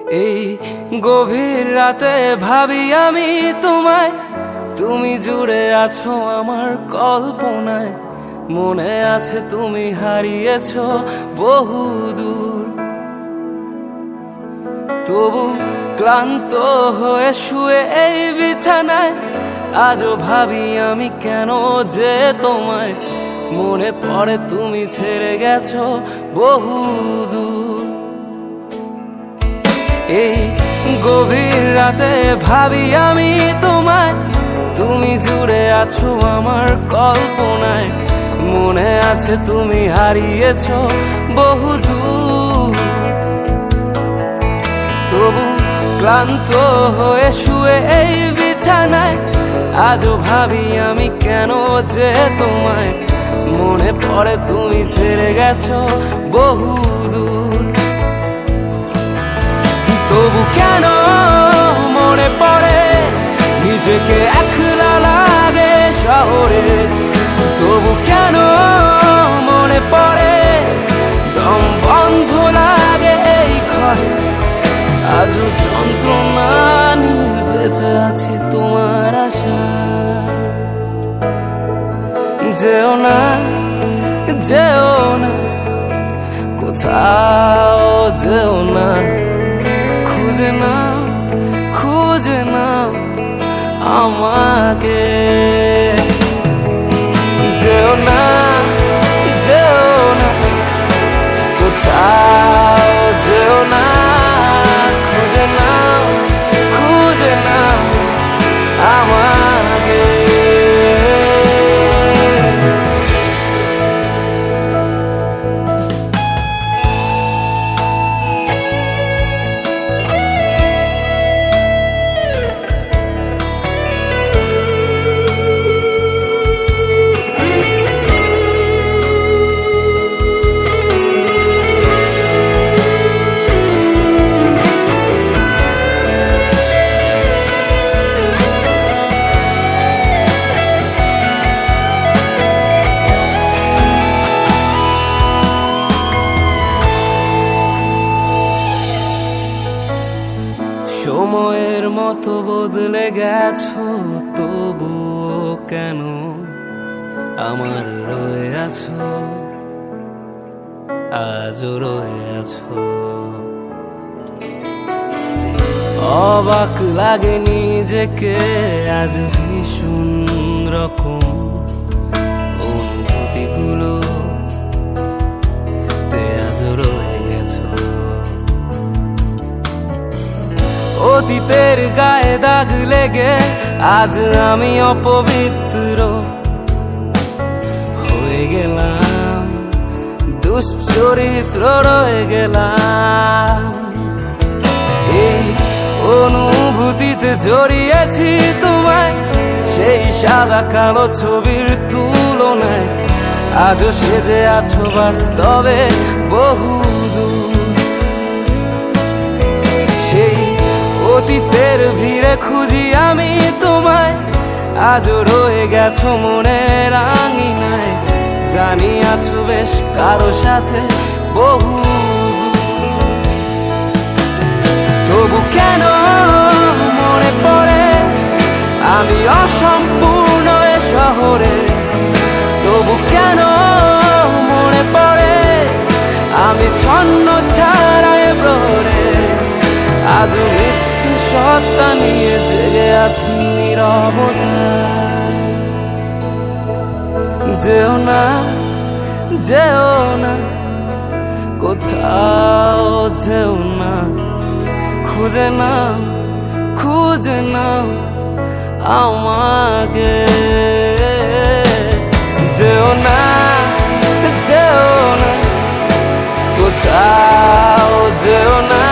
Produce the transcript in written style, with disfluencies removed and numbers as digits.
এই গভীর রাতে ভাবি আমি তোমায়, তুমি জুড়ে আছো আমার কল্পনায়। মনে আছে তুমি হারিয়েছো বহুদূর, তবু ক্লান্ত হয়ে শুয়ে এই বিছানায় আজও ভাবি আমি কেন যে তোমায়। মনে পড়ে তুমি ছেড়ে গেছো বহুদূর। এই গভীর রাতে ভাবি আমি তোমায়, তুমি জুড়ে আছো আমার কল্পনায়। মনে আছে তুমি হারিয়েছো বহুদূর, তবু ক্লান্ত হয়ে শুয়ে এই বিছানায় আজও ভাবি আমি কেন যে তোমায়। মনে পড়ে তুমি ছেড়ে গেছো বহুদূর, তবু কেন মনে পড়ে নিজেকে একলা লাগে শহরে। তবু কেন মনে পড়ে দম বন্ধ লাগে এই ঘরে। আজও যন্ত্রণা নিয়ে বেঁচে আছি তোমার আশা। যেও না, যেও না, কোথাও যেও না। খুঁজে নাও, খুঁজে নাও আমাকে। যেও না, যেও না, কোথাও যেও না। খুঁজে নাও, খুঁজে নাও আমাকে। সময়ের মতো বদলে গেছো, তবুও কেন আমার রয়ে আছো, আজও রয়ে আছো। অবাক লাগে নিজেকে আজ ভীষণ রকম অনুভূতিগুলো আজও রয়ে গেছো। অতীতের গায়ে দাগ লেগে আজ আমি অপবিত্র হয়ে গেলাম, দুশ্চরিত্র রয়ে গেলাম। এই অনুভূতিতে জড়িয়েছি তোমায়, সেই সাদা কালো ছবির তুলনায় আজও সেজে আছো বাস্তবে বহুদূর। সেই অতীতের ভিড়ে খুঁজি আমি তোমায়, আজও রয়ে গেছো মনের আঙিনায়। জানি আছো বেশ কারো সাথে বহু, তবু কেন মনে পড়ে আমি অসম্পূর্ণ এ শহরে। তবু কেন মনে পড়ে আমি ছন্ন ছাড়া এ প্রহরে। আজও মিথ্যে সত্তা নিয়ে জেগে আছি নীরবতায়। যেও না, যেও না, কোথাও যেও না। খুঁজে নাও, খুঁজে নাও আমাকে। যেও না, যেও না, কোথাও যেও না।